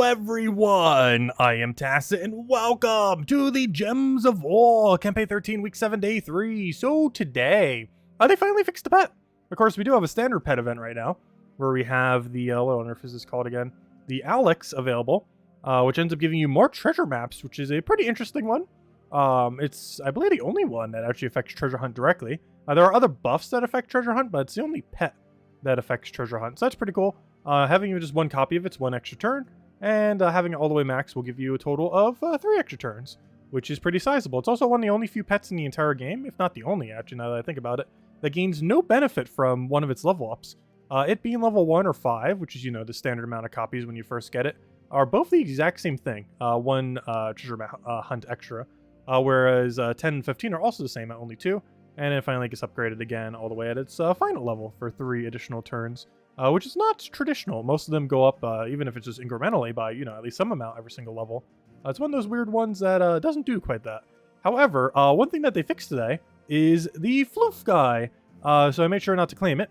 everyone, I am Tacit and welcome to the Gems of War, Campaign 13, Week 7, Day 3. So today, they finally fixed the pet. Of course, we do have a standard pet event right now, where we have the, what on earth is this called again? The Alex available, which ends up giving you more treasure maps, which is a pretty interesting one. It's, I believe, the only one that actually affects treasure hunt directly. There are other buffs that affect treasure hunt, but it's the only pet that affects treasure hunt, so that's pretty cool. Having you just one copy of it's one extra turn, and having it all the way max will give you a total of 3 extra turns, which is pretty sizable. It's also one of the only few pets in the entire game, if not the only, actually, now that I think about it, that gains no benefit from one of its level ups. It being level 1 or 5, which is, you know, the standard amount of copies when you first get it, are both the exact same thing. One treasure hunt extra, whereas 10 and 15 are also the same at only 2. And it finally gets upgraded again all the way at its final level for 3 additional turns, which is not traditional. Most of them go up, even if it's just incrementally, by, you know, at least some amount every single level. It's one of those weird ones that doesn't do quite that. However, one thing that they fixed today is the floof guy, so I made sure not to claim it.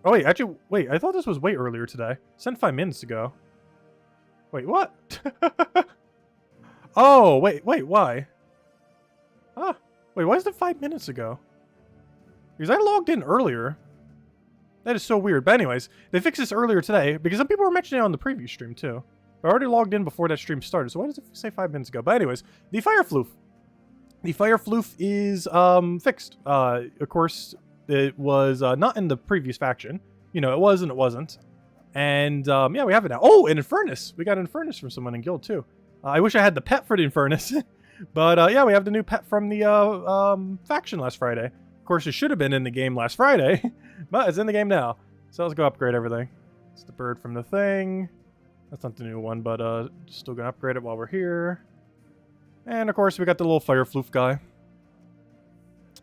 Oh wait, actually, wait, I thought this was way earlier today. Sent 5 minutes ago. Wait, what? Oh, wait, why? Ah, wait, why is it 5 minutes ago? Because I logged in earlier. That is so weird. But anyways, they fixed this earlier today because some people were mentioning it on the previous stream too. I already logged in before that stream started, so why does it say 5 minutes ago? But anyways, the Fire Floof. The Fire Floof is fixed. Of course, it was not in the previous faction. You know, it was and it wasn't. And yeah, we have it now. Oh, an Infernus. We got an Infernus from someone in guild too. I wish I had the pet for the Infernus. But yeah, we have the new pet from the faction last Friday. Of course, it should have been in the game last Friday, but it's in the game now. So let's go upgrade everything. It's the bird from the thing. That's not the new one, but still gonna upgrade it while we're here. And of course, we got the little Fire Floof guy.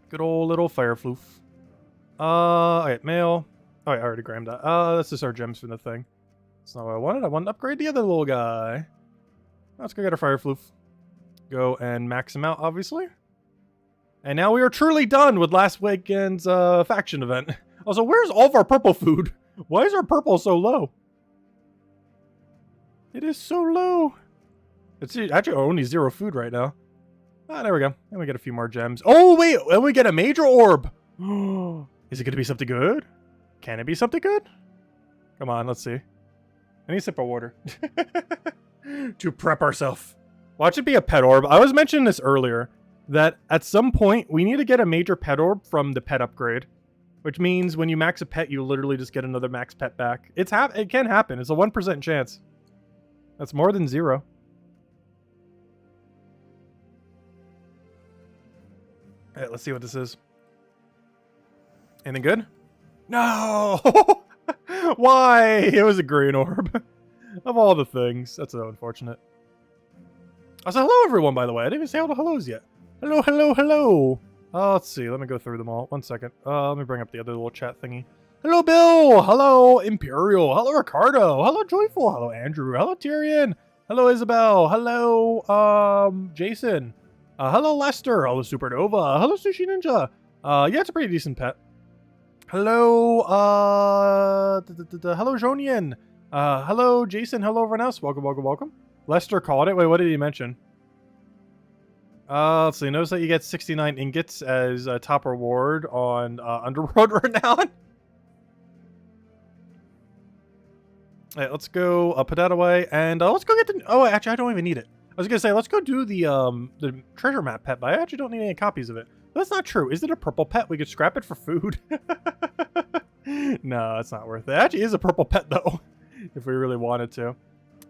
Good old little Fire Floof. Alright, mail. Oh, I already grabbed that. That's just our gems from the thing. That's not what I wanted. I wanted to upgrade the other little guy. Let's go get our Fire Floof. Go and max him out, obviously. And now we are truly done with last weekend's faction event. Also, where's all of our purple food? Why is our purple so low? It is so low. It's actually only 0 food right now. Ah, there we go. And we get a few more gems. Oh, wait. And we get a major orb. Is it going to be something good? Can it be something good? Come on, let's see. I need a sip of water. To prep ourselves. Watch it be a pet orb. I was mentioning this earlier, that at some point, we need to get a major pet orb from the pet upgrade. Which means when you max a pet, you literally just get another max pet back. It can happen. It's a 1% chance. That's more than 0. Alright, let's see what this is. Anything good? No! Why? It was a green orb. Of all the things. That's so unfortunate. Also, hello everyone, by the way. I didn't even say all the hellos yet. Hello, hello, hello. Let's see. Let me go through them all. 1 second. Let me bring up the other little chat thingy. Hello, Bill. Hello, Imperial. Hello, Ricardo. Hello, Joyful. Hello, Andrew. Hello, Tyrion. Hello, Isabel. Hello, Jason. Hello, Lester. Hello, Supernova. Hello, Sushi Ninja. Yeah, it's a pretty decent pet. Hello, hello, Jonian. Hello, Jason. Hello, everyone else. Welcome, welcome, welcome. Lester called it. Wait, what did he mention? Let's see. Notice that you get 69 ingots as a top reward on Underworld Renown. Alright, let's go put that away, and let's go get the... Oh, actually, I don't even need it. I was gonna say, let's go do the treasure map pet, but I actually don't need any copies of it. That's not true. Is it a purple pet? We could scrap it for food. No, it's not worth it. It actually is a purple pet, though, if we really wanted to.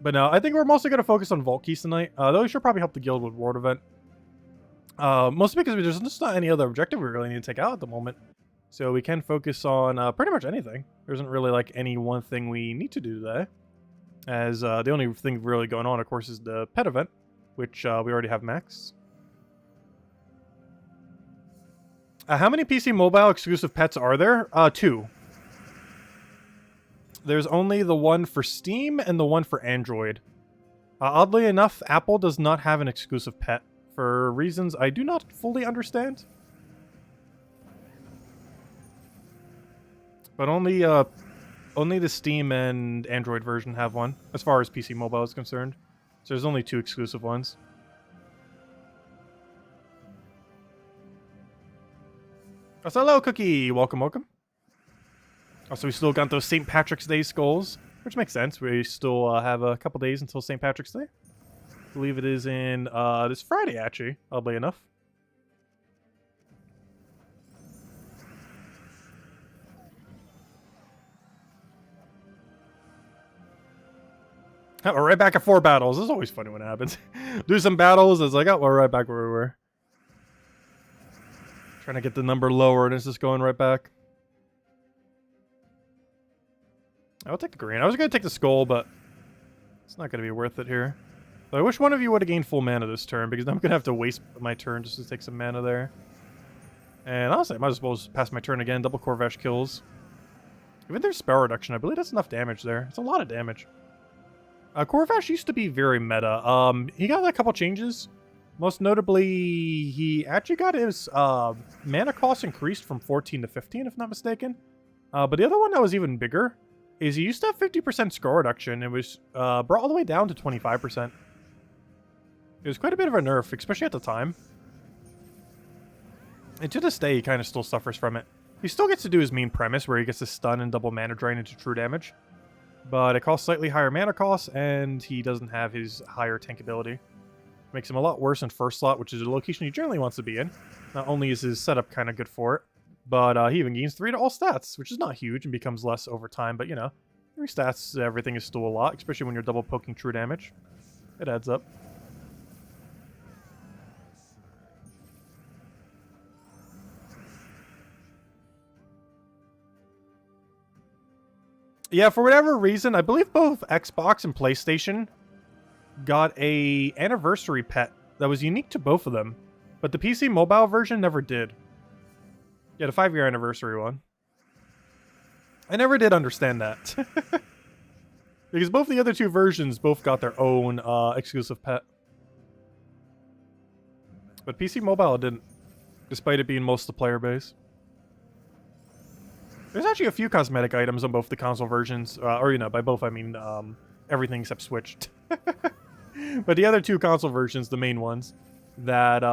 But no, I think we're mostly going to focus on Vault Keys tonight, though we should probably help the guild with Ward Event. Mostly because there's just not any other objective we really need to take out at the moment. So we can focus on pretty much anything. There isn't really like any one thing we need to do today. As the only thing really going on, of course, is the pet event, which we already have max. How many PC mobile exclusive pets are there? 2. There's only the one for Steam and the one for Android. Oddly enough, Apple does not have an exclusive pet for reasons I do not fully understand. But only Only the Steam and Android version have one, as far as PC Mobile is concerned. So there's only 2 exclusive ones. Oh, so hello, Cookie. Welcome, welcome. Also, we still got those St. Patrick's Day skulls, which makes sense. We still have a couple days until St. Patrick's Day. I believe it is in this Friday, actually, oddly enough. We're right back at 4 battles. This is always funny when it happens. Do some battles, it's like, oh, we're right back where we were. Trying to get the number lower, and it's just going right back. I'll take the green. I was going to take the skull, but it's not going to be worth it here. But I wish one of you would have gained full mana this turn, because I'm going to have to waste my turn just to take some mana there. And honestly, I might as well just pass my turn again. Double Corvash kills. Even there's spell reduction. I believe that's enough damage there. It's a lot of damage. Corvash used to be very meta. He got a couple changes. Most notably, he actually got his mana cost increased from 14 to 15, if not mistaken. But the other one that was even bigger is he used to have 50% score reduction. It was brought all the way down to 25%. It was quite a bit of a nerf, especially at the time. And to this day, he kind of still suffers from it. He still gets to do his main premise, where he gets to stun and double mana drain into true damage. But it costs slightly higher mana costs, and he doesn't have his higher tank ability. Makes him a lot worse in first slot, which is a location he generally wants to be in. Not only is his setup kind of good for it, but he even gains 3 to all stats, which is not huge and becomes less over time. But, you know, 3 stats, everything is still a lot, especially when you're double poking true damage. It adds up. Yeah, for whatever reason, I believe both Xbox and PlayStation got a anniversary pet that was unique to both of them, but the PC mobile version never did. Yeah, the 5-year anniversary one. I never did understand that. Because both the other 2 versions both got their own exclusive pet. But PC mobile didn't, despite it being most of the player base. There's actually a few cosmetic items on both the console versions, or, you know, by both I mean everything except Switch. But the other 2 console versions, the main ones, that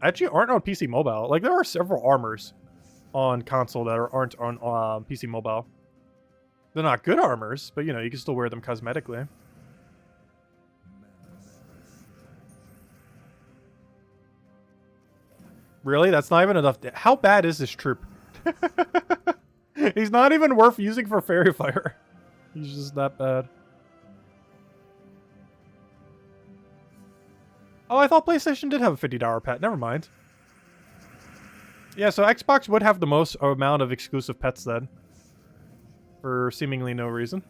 actually aren't on PC mobile. Like, there are several armors on console that aren't on PC mobile. They're not good armors, but, you know, you can still wear them cosmetically. Really? That's not even enough. How bad is this troop? He's not even worth using for Fairy Fire. He's just that bad. Oh, I thought PlayStation did have a $50 pet. Never mind. Yeah, so Xbox would have the most amount of exclusive pets then. For seemingly no reason.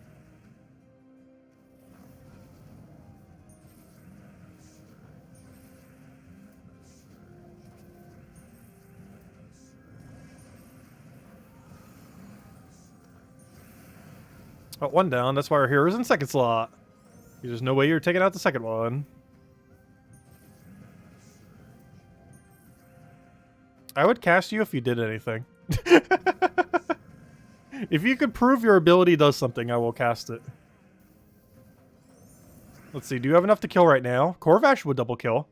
Oh, 1 down. That's why our hero's in second slot. There's no way you're taking out the second one. I would cast you if you did anything. If you could prove your ability does something, I will cast it. Let's see. Do you have enough to kill right now? Corvash would double kill.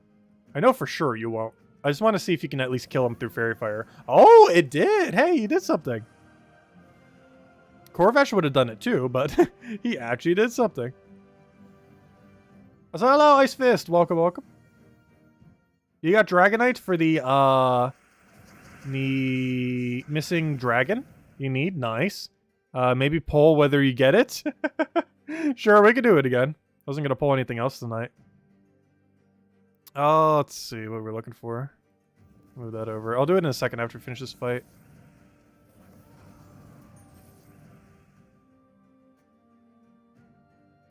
I know for sure you won't. I just want to see if you can at least kill him through Fairy Fire. Oh, it did! Hey, you did something. Corvash would have done it too, but he actually did something. So hello, Ice Fist. Welcome, welcome. You got Dragonite for the missing dragon you need. Nice. Maybe pull whether you get it. Sure, we could do it again. I wasn't going to pull anything else tonight. Oh, let's see what we're looking for. Move that over. I'll do it in a second after we finish this fight.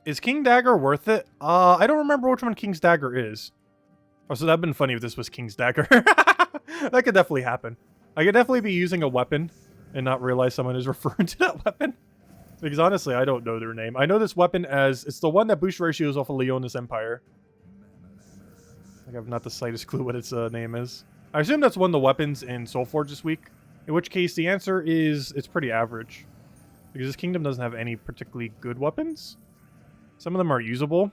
Is King Dagger worth it? I don't remember which one King's Dagger is. Oh, so that'd been funny if this was King's Dagger. That could definitely happen. I could definitely be using a weapon and not realize someone is referring to that weapon. Because honestly, I don't know their name. I know this weapon as... It's the one that boosts ratios off of Leonis Empire. I have not the slightest clue what its name is. I assume that's one of the weapons in Soulforge this week. In which case, the answer is... It's pretty average. Because this kingdom doesn't have any particularly good weapons. Some of them are usable.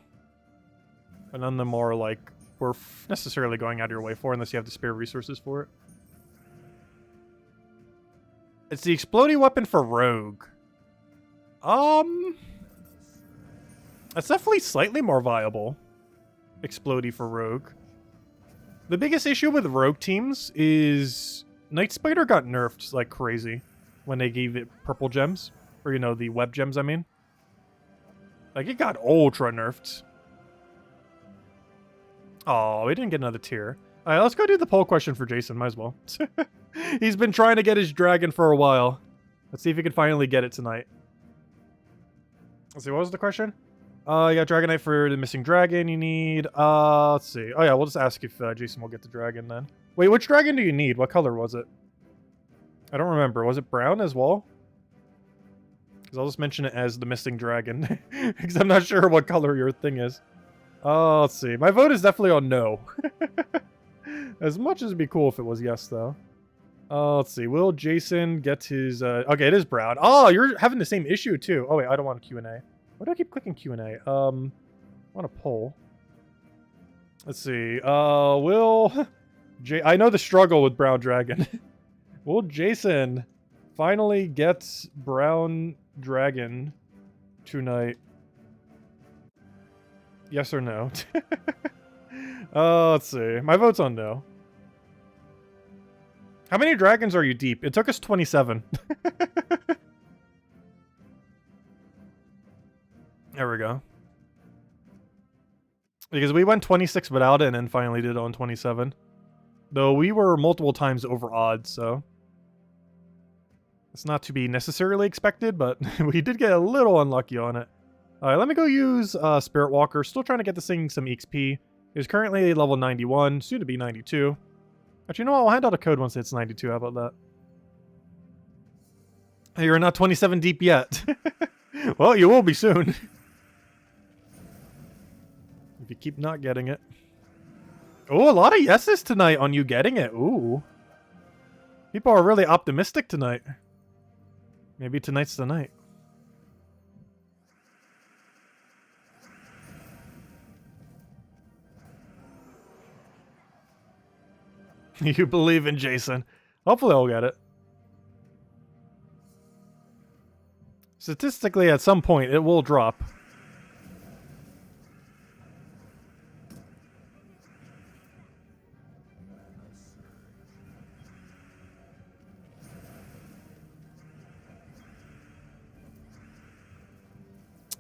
But none of them are, like, worth necessarily going out of your way for unless you have the spare resources for it. It's the exploding weapon for Rogue. That's definitely slightly more viable. Explodey for Rogue. The biggest issue with Rogue teams is Night Spider got nerfed like crazy when they gave it purple gems. Or, you know, the web gems, I mean. Like, it got ultra nerfed. Oh, we didn't get another tier. Alright, let's go do the poll question for Jason. Might as well. He's been trying to get his dragon for a while. Let's see if he can finally get it tonight. Let's see, what was the question? You got Dragonite for the missing dragon you need. Let's see. Oh yeah, we'll just ask if Jason will get the dragon then. Wait, which dragon do you need? What color was it? I don't remember. Was it brown as well? Because I'll just mention it as the missing dragon. Because I'm not sure what color your thing is. Let's see. My vote is definitely on no. As much as it'd be cool if it was yes, though. Let's see. Will Jason get his... Okay, it is brown. Oh, you're having the same issue, too. Oh, wait. I don't want a Q&A. Why do I keep clicking Q&A? I want a poll. Let's see. Will... I know the struggle with Brown Dragon. Will Jason finally get Brown Dragon tonight? Yes or no? Let's see. My vote's on no. How many dragons are you deep? It took us 27. There we go. Because we went 26 without it and then finally did it on 27. Though we were multiple times over odds, so... It's not to be necessarily expected, but we did get a little unlucky on it. Alright, let me go use Spirit Walker. Still trying to get this thing some XP. It's currently level 91, soon to be 92. Actually, you know what? I'll hand out a code once it's 92. How about that? Hey, you're not 27 deep yet. Well, you will be soon. If you keep not getting it. Oh, a lot of yeses tonight on you getting it. Ooh. People are really optimistic tonight. Maybe tonight's the night. You believe in Jason. Hopefully I'll get it. Statistically, at some point, it will drop.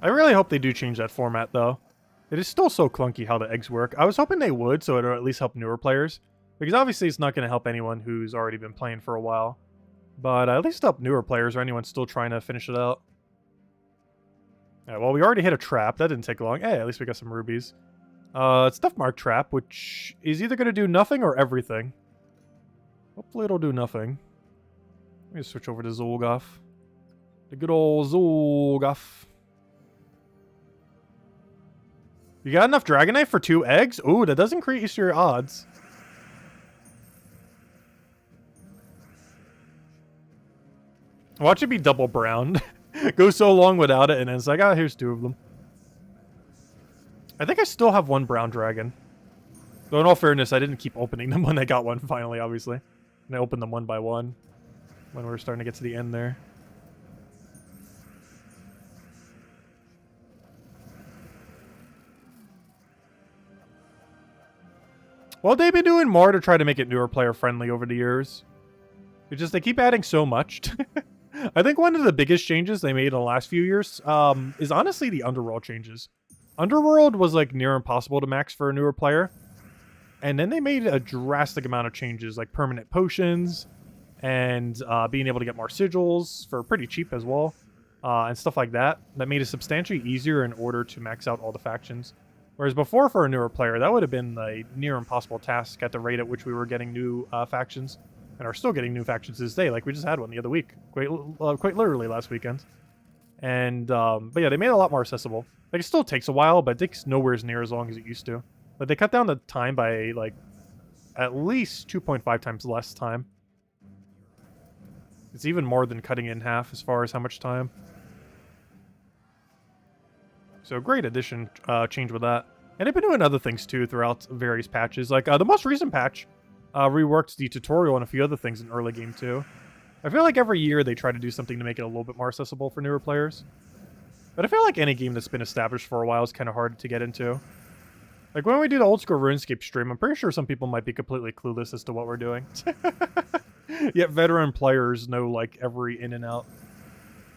I really hope they do change that format, though. It is still so clunky how the eggs work. I was hoping they would, so it'll at least help newer players. Because obviously it's not going to help anyone who's already been playing for a while. But at least help newer players or anyone still trying to finish it out. Yeah, well, we already hit a trap. That didn't take long. Hey, at least we got some rubies. Stuff mark trap, which is either going to do nothing or everything. Hopefully it'll do nothing. Let me switch over to Zolgoth. The good old Zolgoth. You got enough Dragonite for 2 eggs? Ooh, that does increase your odds. Watch it be double brown. Go so long without it, and then it's like, ah, here's 2 of them. I think I still have 1 brown dragon. Though in all fairness, I didn't keep opening them when I got one finally, obviously. And I opened them one by one when we were starting to get to the end there. Well, they've been doing more to try to make it newer player friendly over the years. It's just they keep adding so much. I think one of the biggest changes they made in the last few years is honestly the Underworld changes. Underworld was like near impossible to max for a newer player. And then they made a drastic amount of changes like permanent potions and being able to get more sigils for pretty cheap as well. And stuff like that. That made it substantially easier in order to max out all the factions. Whereas before, for a newer player, that would have been a near impossible task at the rate at which we were getting new factions. And are still getting new factions this day. Like, we just had one the other week. Quite literally last weekend. And, but yeah, they made it a lot more accessible. Like, it still takes a while, but it takes nowhere near as long as it used to. But they cut down the time by, like, at least 2.5 times less time. It's even more than cutting it in half as far as how much time. So great addition, change with that. And they've been doing other things too throughout various patches. Like the most recent patch reworked the tutorial and a few other things in early game too. I feel like every year they try to do something to make it a little bit more accessible for newer players. But I feel like any game that's been established for a while is kind of hard to get into. Like when we do the old school RuneScape stream, I'm pretty sure some people might be completely clueless as to what we're doing. Yet veteran players know like every in and out.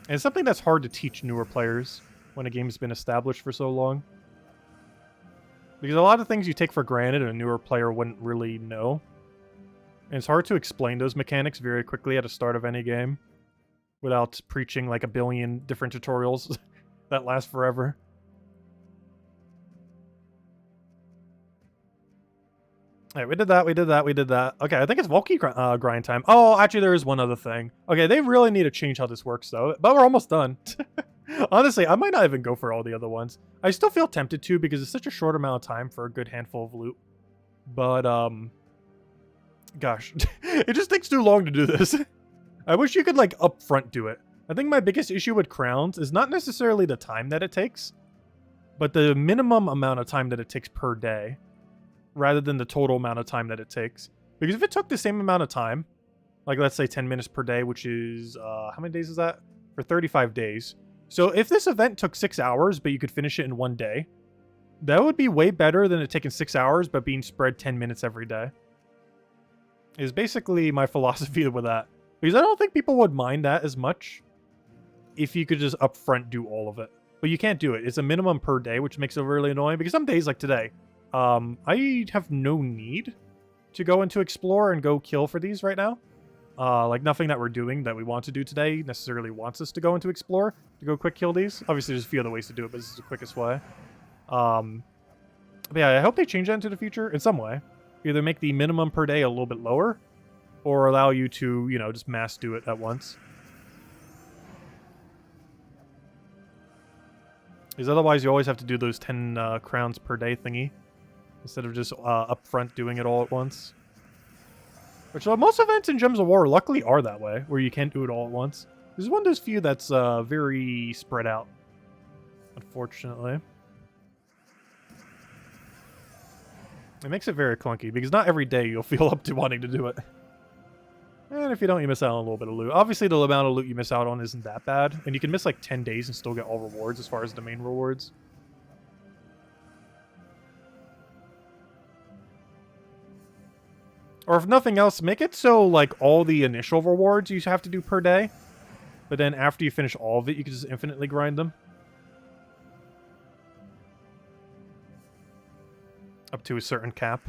And it's something that's hard to teach newer players when a game's been established for so long. Because a lot of things you take for granted a newer player wouldn't really know. And it's hard to explain those mechanics very quickly at the start of any game without preaching like a billion different tutorials that last forever. Alright, we did that, we did that, we did that. Okay, I think it's Volky grind time. Oh, actually, there is one other thing. Okay, they really need to change how this works, though. But we're almost done. Honestly, I might not even go for all the other ones. I still feel tempted to because it's such a short amount of time for a good handful of loot. But, gosh, it just takes too long to do this. I wish you could, like, upfront do it. I think my biggest issue with crowns is not necessarily the time that it takes, but the minimum amount of time that it takes per day, rather than the total amount of time that it takes. Because if it took the same amount of time, like let's say 10 minutes per day, which is, how many days is that? For 35 days. So if this event took 6 hours, but you could finish it in one day, that would be way better than it taking 6 hours, but being spread 10 minutes every day. Is basically my philosophy with that. Because I don't think people would mind that as much if you could just upfront do all of it. But you can't do it. It's a minimum per day, which makes it really annoying. Because some days, like today, I have no need to go into explore and go kill for these right now. Like nothing that we're doing that we want to do today necessarily wants us to go into explore to go quick kill these. Obviously, there's a few other ways to do it, but this is the quickest way. But yeah, I hope they change that into the future in some way. Either make the minimum per day a little bit lower, or allow you to, you know, just mass do it at once. Because otherwise, you always have to do those 10 crowns per day thingy, instead of just upfront doing it all at once. Which most events in Gems of War luckily are that way, where you can't do it all at once. There's one of those few that's very spread out, unfortunately. It makes it very clunky, because not every day you'll feel up to wanting to do it. And if you don't, you miss out on a little bit of loot. Obviously, the amount of loot you miss out on isn't that bad, and you can miss like 10 days and still get all rewards as far as the main rewards. Or if nothing else, make it so like all the initial rewards you have to do per day, but then after you finish all of it, you can just infinitely grind them. Up to a certain cap.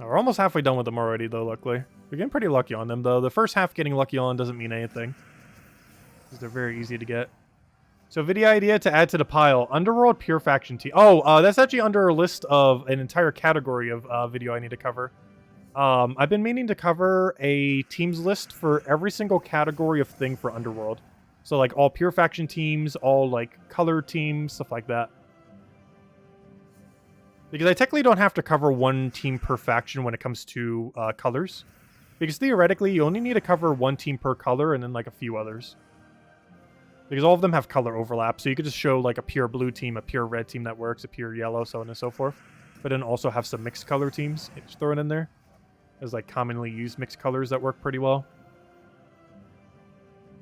Oh, we're almost halfway done with them already, though, luckily. We're getting pretty lucky on them, though. The first half getting lucky on doesn't mean anything, because they're very easy to get. So, video idea to add to the pile. Underworld Pure Faction Team. Oh, that's actually under a list of an entire category of video I need to cover. I've been meaning to cover a teams list for every single category of thing for Underworld. So, like, all Pure Faction teams, all, like, color teams, stuff like that. Because I technically don't have to cover one team per faction when it comes to colors. Because theoretically, you only need to cover one team per color and then like a few others. Because all of them have color overlap, so you could just show like a pure blue team, a pure red team that works, a pure yellow, so on and so forth. But then also have some mixed color teams just thrown in there. As like commonly used mixed colors that work pretty well.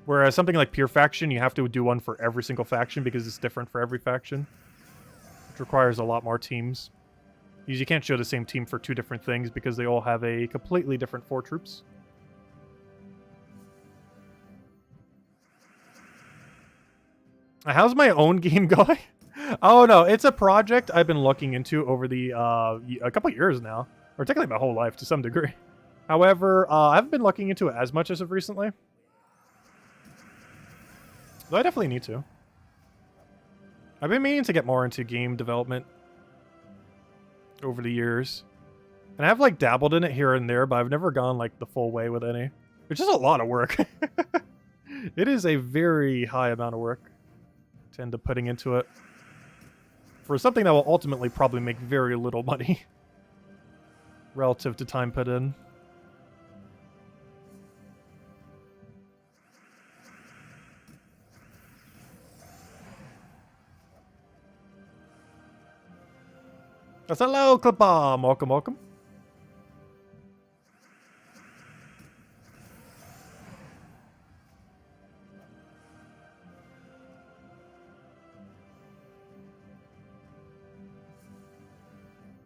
Whereas something like Pure Faction, you have to do one for every single faction because it's different for every faction. Which requires a lot more teams. Because you can't show the same team for two different things because they all have a completely different 4 troops. How's my own game going? Oh no, it's a project I've been looking into over the a couple years now. Or technically my whole life to some degree. However, I haven't been looking into it as much as of recently. Though I definitely need to. I've been meaning to get more into game development over the years. And I've like dabbled in it here and there, but I've never gone like the full way with any. Which is a lot of work. It is a very high amount of work to end up putting into it. For something that will ultimately probably make very little money. Relative to time put in. That's hello, Clip Bomb. Welcome, welcome.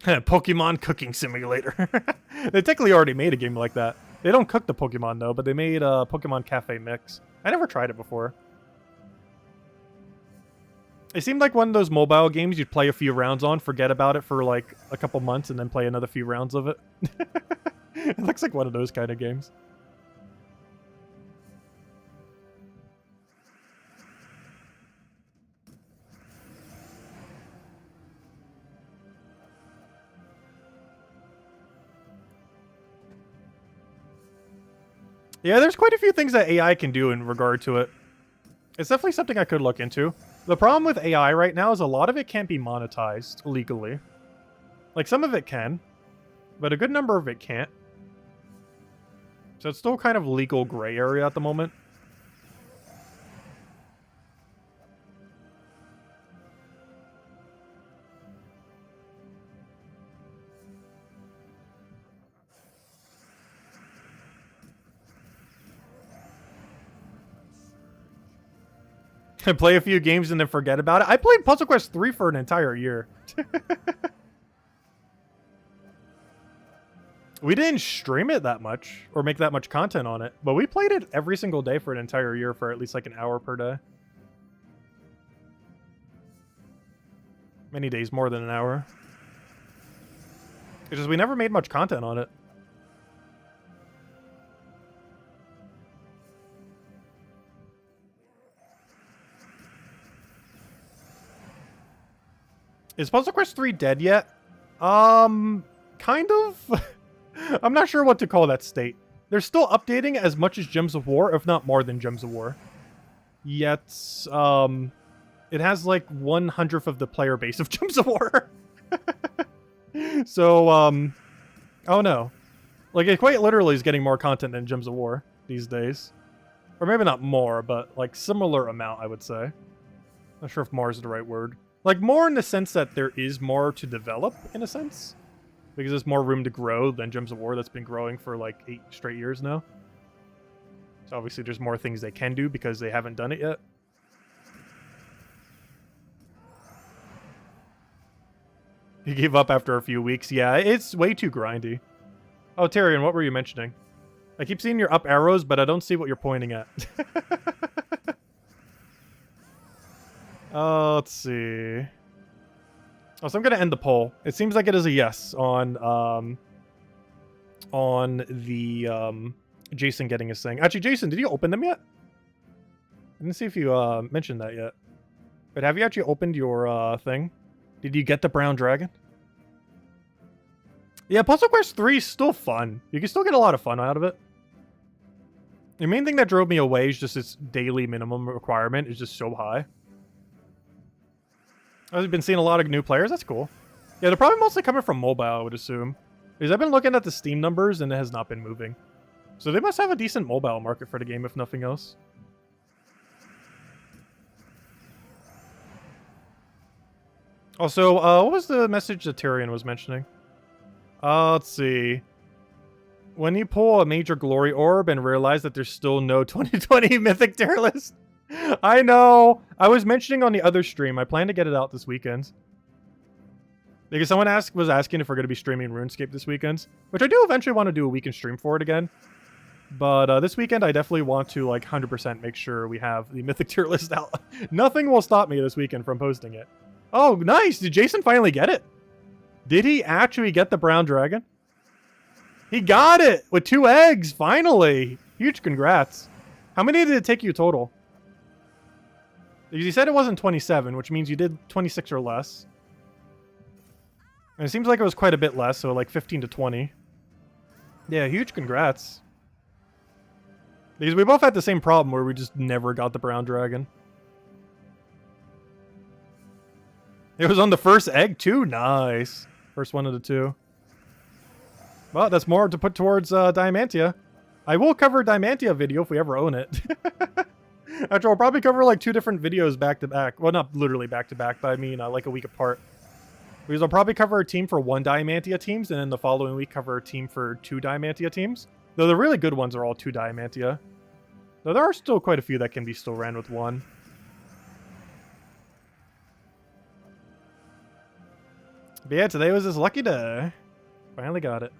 Pokemon Cooking Simulator. They technically already made a game like that. They don't cook the Pokemon though, but they made a Pokemon Cafe Mix. I never tried it before. It seemed like one of those mobile games you'd play a few rounds on, forget about it for like a couple months, and then play another few rounds of it. It looks like one of those kind of games. Yeah, there's quite a few things that AI can do in regard to it. It's definitely something I could look into. The problem with AI right now is a lot of it can't be monetized legally. Like, some of it can, but a good number of it can't. So it's still kind of legal gray area at the moment. I play a few games and then forget about it. I played Puzzle Quest 3 for an entire year. We didn't stream it that much or make that much content on it, but we played it every single day for an entire year for at least like an hour per day. Many days more than an hour. It's just we never made much content on it. Is Puzzle Quest 3 dead yet? Kind of. I'm not sure what to call that state. They're still updating as much as Gems of War, if not more than Gems of War. Yet, it has like 1/100th of the player base of Gems of War. So, oh no. Like, it quite literally is getting more content than Gems of War these days. Or maybe not more, but like similar amount, I would say. Not sure if more is the right word. Like, more in the sense that there is more to develop, in a sense. Because there's more room to grow than Gems of War that's been growing for like 8 straight years now. So obviously there's more things they can do because they haven't done it yet. You gave up after a few weeks. Yeah, it's way too grindy. Oh, Tyrion, what were you mentioning? I keep seeing your up arrows, but I don't see what you're pointing at. Let's see. Oh, so I'm gonna end the poll. It seems like it is a yes on the Jason getting his thing. Actually, Jason, did you open them yet? I didn't see if you mentioned that yet. But have you actually opened your thing? Did you get the brown dragon? Yeah, Puzzle Quest 3 is still fun. You can still get a lot of fun out of it. The main thing that drove me away is just its daily minimum requirement is just so high. I've been seeing a lot of new players. That's cool. Yeah, they're probably mostly coming from mobile, I would assume. Because I've been looking at the Steam numbers, and it has not been moving. So they must have a decent mobile market for the game, if nothing else. Also, what was the message that Tyrion was mentioning? Let's see. When you pull a major glory orb and realize that there's still no 2020 Mythic tier list. I know. I was mentioning on the other stream. I plan to get it out this weekend. Because someone was asking if we're going to be streaming RuneScape this weekend. Which I do eventually want to do a weekend stream for it again. But this weekend, I definitely want to, like, 100% make sure we have the Mythic tier list out. Nothing will stop me this weekend from posting it. Oh, nice! Did Jason finally get it? Did he actually get the brown dragon? He got it! With 2 eggs! Finally! Huge congrats. How many did it take you total? Because you said it wasn't 27, which means you did 26 or less. And it seems like it was quite a bit less, so like 15 to 20. Yeah, huge congrats. Because we both had the same problem where we just never got the brown dragon. It was on the first egg too? Nice. First one of the two. Well, that's more to put towards Diamantia. I will cover a Diamantia video if we ever own it. After I'll probably cover like 2 different videos back to back. Well, not literally back to back, but I mean like a week apart. Because I'll probably cover a team for 1 Diamantia teams, and then the following week cover a team for 2 Diamantia teams. Though the really good ones are all 2 Diamantia. Though there are still quite a few that can be still ran with 1. But yeah, today was his lucky day. Finally got it.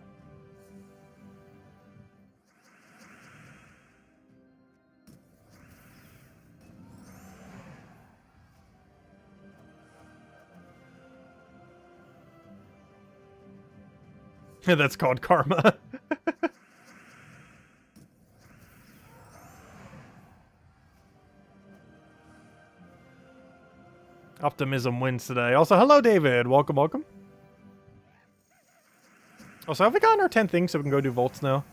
That's called karma. Optimism wins today. Also, hello, David. Welcome, welcome. Also, have we gotten our 10 things so we can go do volts now?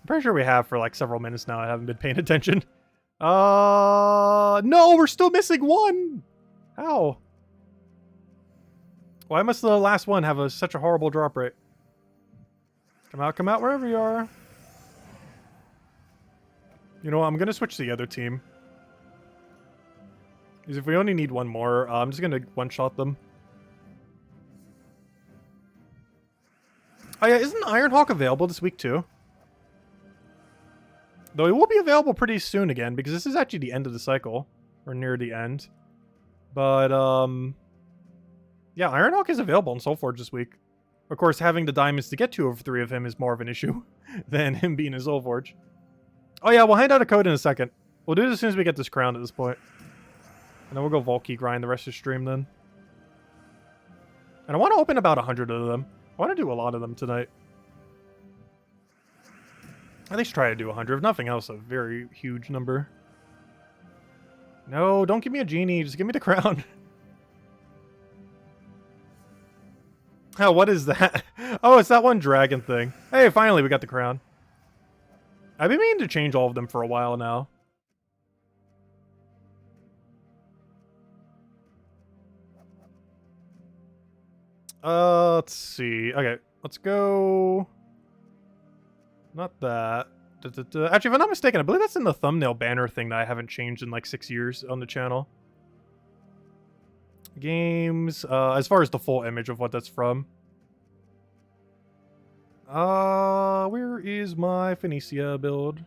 I'm pretty sure we have for like several minutes now. I haven't been paying attention. No, we're still missing 1. How? Why must the last one have such a horrible drop rate? Come out wherever you are. You know what? I'm going to switch to the other team. Because if we only need 1 more, I'm just going to one-shot them. Oh yeah, isn't Ironhawk available this week too? Though he will be available pretty soon again, because this is actually the end of the cycle. Or near the end. But, yeah, Ironhawk is available in Soulforge this week. Of course, having the diamonds to get 2 of 3 of him is more of an issue than him being in Soulforge. Oh yeah, we'll hand out a code in a second. We'll do it as soon as we get this crown at this point. And then we'll go Volkey grind the rest of the stream then. And I want to open about 100 of them. I want to do a lot of them tonight. At least try to do 100. If nothing else, a very huge number. No, don't give me a genie. Just give me the crown. Oh, what is that? Oh, it's that one dragon thing. Hey, finally we got the crown. I've been meaning to change all of them for a while now. Let's see. Okay, let's go... Not that. Actually, if I'm not mistaken, I believe that's in the thumbnail banner thing that I haven't changed in like 6 years on the channel. Games, as far as the full image of what that's from. Where is my Phoenicia build?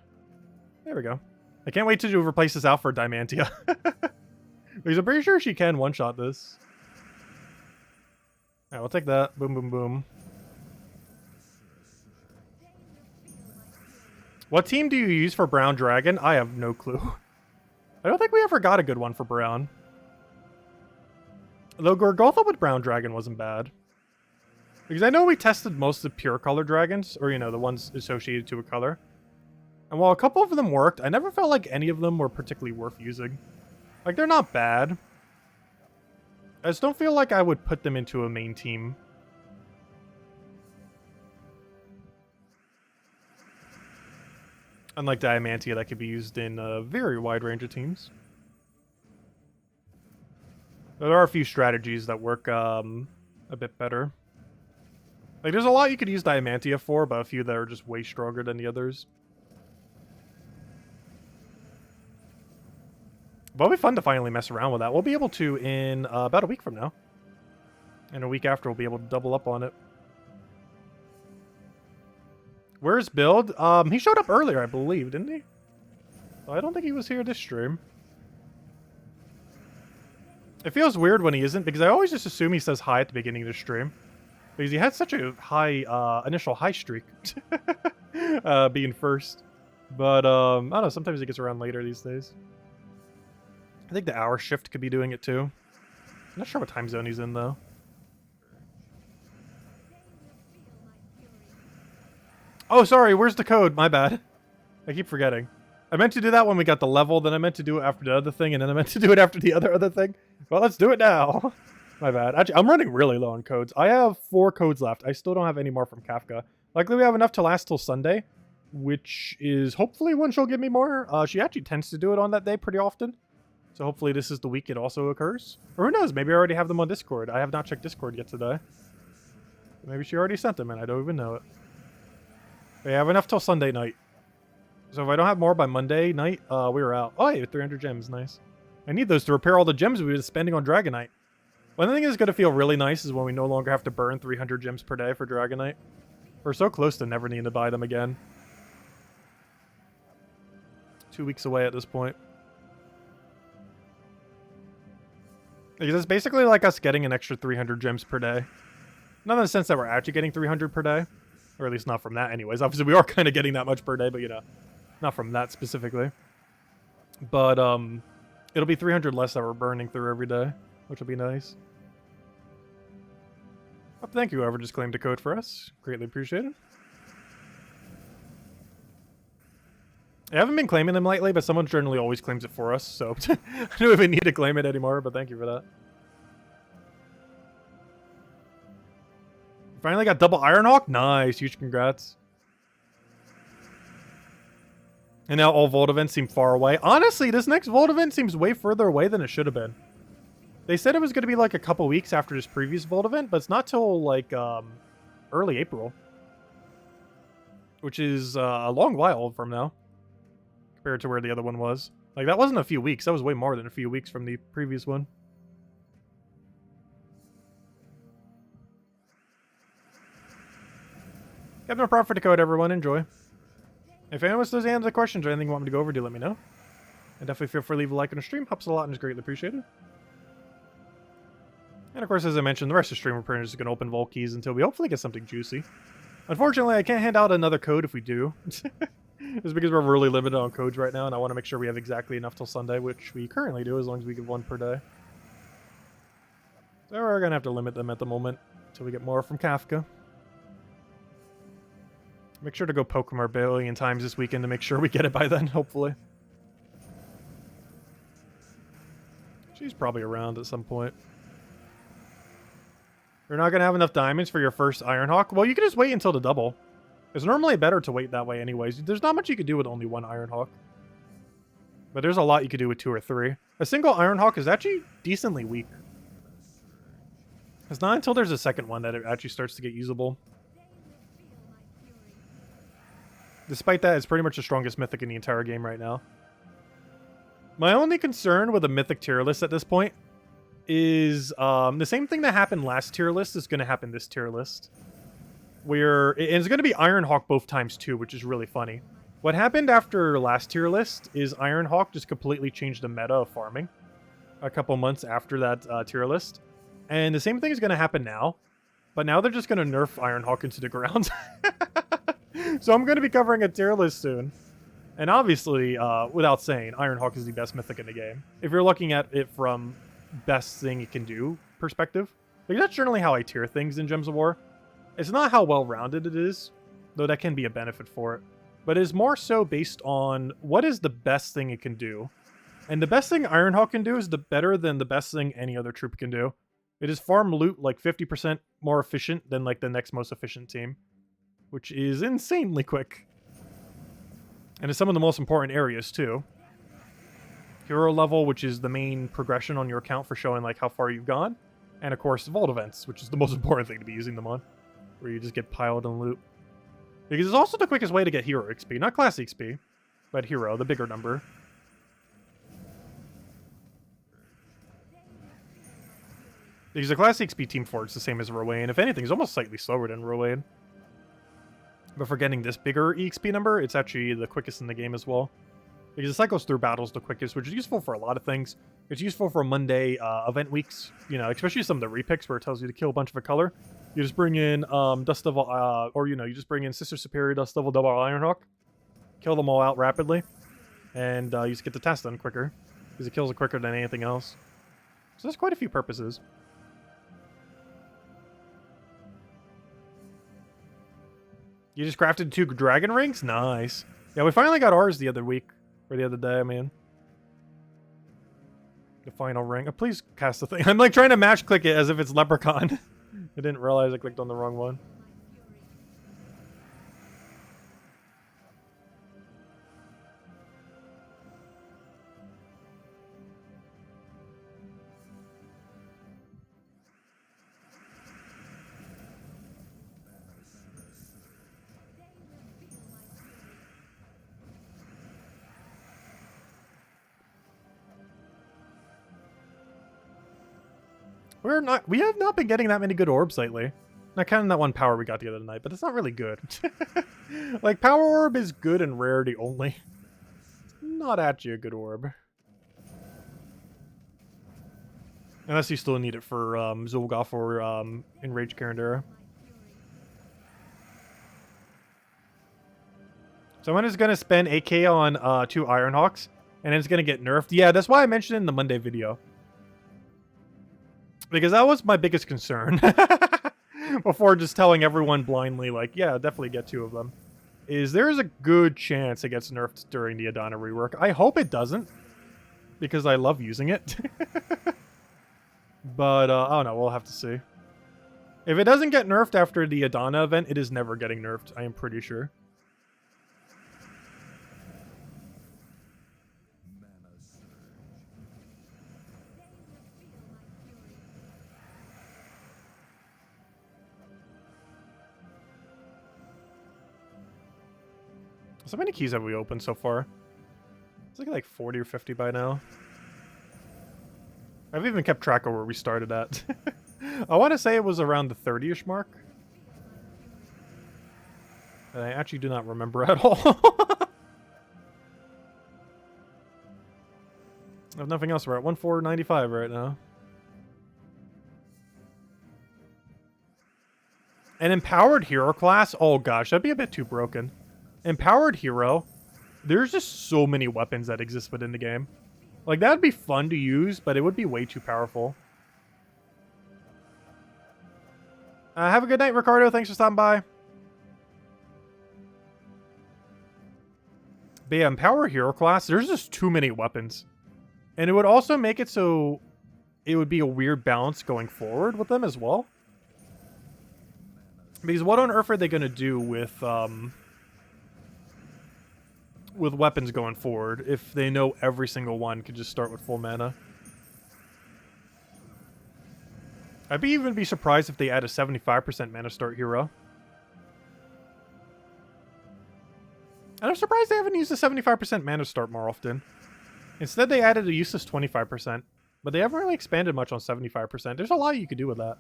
There we go. I can't wait to replace this out for Diamantia. Because I'm pretty sure she can one-shot this. Alright, we'll take that. Boom, boom, boom. What team do you use for Brown Dragon? I have no clue. I don't think we ever got a good one for Brown. Though Gorgotha with Brown Dragon wasn't bad. Because I know we tested most of the pure color dragons, or, you know, the ones associated to a color. And while a couple of them worked, I never felt like any of them were particularly worth using. Like, they're not bad. I just don't feel like I would put them into a main team. Unlike Diamantia, that could be used in a very wide range of teams. There are a few strategies that work a bit better. Like, there's a lot you could use Diamantia for, but a few that are just way stronger than the others. But it'll be fun to finally mess around with that. We'll be able to in about a week from now. And a week after, we'll be able to double up on it. Where's Build? He showed up earlier, I believe, didn't he? I don't think he was here this stream. It feels weird when he isn't, because I always just assume he says hi at the beginning of the stream. Because he had such a high, initial high streak. Being first. But, I don't know, sometimes he gets around later these days. I think the hour shift could be doing it too. I'm not sure what time zone he's in, though. Oh, sorry, where's the code? My bad. I keep forgetting. I meant to do that when we got the level, then I meant to do it after the other thing, and then I meant to do it after the other thing. Well, let's do it now. My bad. Actually, I'm running really low on codes. I have 4 codes left. I still don't have any more from Kafka. Likely we have enough to last till Sunday, which is hopefully when she'll give me more. She actually tends to do it on that day pretty often. So hopefully this is the week it also occurs. Or who knows, maybe I already have them on Discord. I have not checked Discord yet today. Maybe she already sent them and I don't even know it. But yeah, I have enough till Sunday night. So if I don't have more by Monday night, we're out. Oh, yeah, 300 gems. Nice. I need those to repair all the gems we've been spending on Dragonite. One thing that's going to feel really nice is when we no longer have to burn 300 gems per day for Dragonite. We're so close to never needing to buy them again. 2 weeks away at this point. Because it's basically like us getting an extra 300 gems per day. Not in the sense that we're actually getting 300 per day. Or at least not from that anyways. Obviously we are kind of getting that much per day, but you know, not from that specifically. But it'll be 300 less that we're burning through every day, which will be nice. Oh, thank you whoever just claimed a code for us. Greatly appreciated. I haven't been claiming them lately, but someone generally always claims it for us, so I don't even need to claim it anymore, but thank you for that. Finally got double Ironhawk? Nice, huge congrats. And now all Vault events seem far away. Honestly, this next Vault event seems way further away than it should have been. They said it was going to be like a couple weeks after this previous Vault event, but it's not till like early April. Which is a long while from now. Compared to where the other one was. Like, that wasn't a few weeks. That was way more than a few weeks from the previous one. Got no problem for the code, everyone. Enjoy. If anyone wants those answer questions or anything you want me to go over, do let me know. And definitely feel free to leave a like on the stream. Helps a lot and is greatly appreciated. And of course, as I mentioned, the rest of the stream we're pretty much just going to open vault keys until we hopefully get something juicy. Unfortunately, I can't hand out another code if we do. It's because we're really limited on codes right now, and I want to make sure we have exactly enough till Sunday, which we currently do, as long as we give 1 per day. So we're going to have to limit them at the moment, until we get more from Kafka. Make sure to go poke him a billion times this weekend to make sure we get it by then, hopefully. She's probably around at some point. You're not going to have enough diamonds for your first Ironhawk? Well, you can just wait until the double. It's normally better to wait that way anyways. There's not much you could do with only 1 Ironhawk. But there's a lot you could do with 2 or 3. A single Ironhawk is actually decently weak. It's not until there's a second one that it actually starts to get usable. Despite that, it's pretty much the strongest mythic in the entire game right now. My only concern with a mythic tier list at this point is the same thing that happened last tier list is going to happen this tier list. Where it's going to be Ironhawk both times too, which is really funny. What happened after last tier list is Ironhawk just completely changed the meta of farming a couple months after that tier list. And the same thing is going to happen now. But now they're just going to nerf Ironhawk into the ground. So I'm going to be covering a tier list soon. And obviously, without saying, Ironhawk is the best mythic in the game. If you're looking at it from best thing it can do perspective. Because that's generally how I tier things in Gems of War. It's not how well-rounded it is, though that can be a benefit for it. But it is more so based on what is the best thing it can do. And the best thing Ironhawk can do is better than the best thing any other troop can do. It is farm loot like 50% more efficient than like the next most efficient team. Which is insanely quick. And it's some of the most important areas too. Hero level, which is the main progression on your account for showing like how far you've gone. And of course, vault events, which is the most important thing to be using them on. Where you just get piled on loot. Because it's also the quickest way to get hero XP. Not class XP, but hero, the bigger number. Because the class XP team for it's the same as Rowan. If anything, it's almost slightly slower than Rowan. But for getting this bigger EXP number, it's actually the quickest in the game as well. Because it cycles through battles the quickest, which is useful for a lot of things. It's useful for Monday event weeks, you know, especially some of the repicks where it tells you to kill a bunch of a color. You just bring in Dust Devil, or you know, you just bring in Sister Superior, Dust Devil, Double Ironhawk. Kill them all out rapidly. And you just get the task done quicker. Because it kills it quicker than anything else. So there's quite a few purposes. You just crafted 2 dragon rings? Nice. Yeah, we finally got ours the other week. Or the other day, I mean. The final ring. Oh, please cast the thing. I'm like trying to match click it as if it's Leprechaun. I didn't realize I clicked on the wrong one. We have not been getting that many good orbs lately. Not counting that one power we got the other night, but it's not really good. Like, power orb is good in rarity only. It's not actually a good orb. Unless you still need it for Zul'Goth or Enraged Karandara. Someone is going to spend 8k on 2 Ironhawks, and it's going to get nerfed. Yeah, that's why I mentioned it in the Monday video. Because that was my biggest concern. Before just telling everyone blindly, like, yeah, definitely get 2 of them. Is there's a good chance it gets nerfed during the Adana rework. I hope it doesn't. Because I love using it. But, I don't know, we'll have to see. If it doesn't get nerfed after the Adana event, it is never getting nerfed, I am pretty sure. So many keys have we opened so far? It's like 40 or 50 by now. I've even kept track of where we started at. I want to say it was around the 30-ish mark. And I actually do not remember at all. If nothing else, we're at 1495 right now. An empowered hero class? Oh gosh, that'd be a bit too broken. Empowered hero, there's just so many weapons that exist within the game. Like, that'd be fun to use, but it would be way too powerful. Have a good night, Ricardo. Thanks for stopping by. But yeah, empowered hero class, there's just too many weapons. And it would also make it so it would be a weird balance going forward with them as well. Because what on earth are they going to do with weapons going forward if they know every single one could just start with full mana? I'd even be surprised if they add a 75% mana start hero. And I'm surprised they haven't used the 75% mana start more often. Instead, they added a useless 25%, but they haven't really expanded much on 75%. There's a lot you could do with that.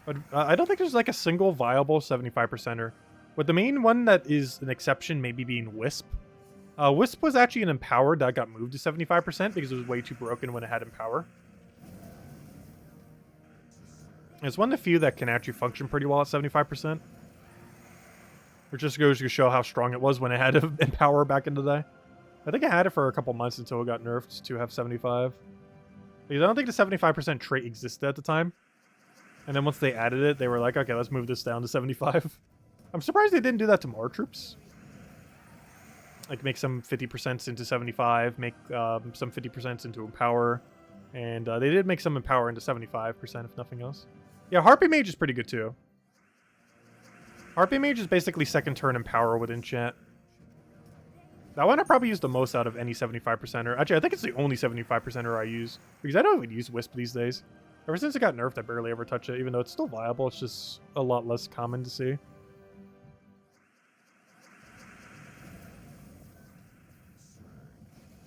But I don't think there's like a single viable 75%er. But the main one that is an exception maybe being Wisp. Wisp was actually an empowered that got moved to 75% because it was way too broken when it had empower. It's one of the few that can actually function pretty well at 75%. Which just goes to show how strong it was when it had empower back in the day. I think I had it for a couple months until it got nerfed to have 75. Because I don't think the 75% trait existed at the time. And then once they added it, they were like, okay, let's move this down to 75. I'm surprised they didn't do that to more troops. Like, make some 50% into 75, make some 50% into Empower. And they did make some Empower into 75%, if nothing else. Yeah, Harpy Mage is pretty good, too. Harpy Mage is basically second turn Empower with Enchant. That one I probably use the most out of any 75%er. Actually, I think it's the only 75%er I use. Because I don't even use Wisp these days. Ever since it got nerfed, I barely ever touch it. Even though it's still viable, it's just a lot less common to see.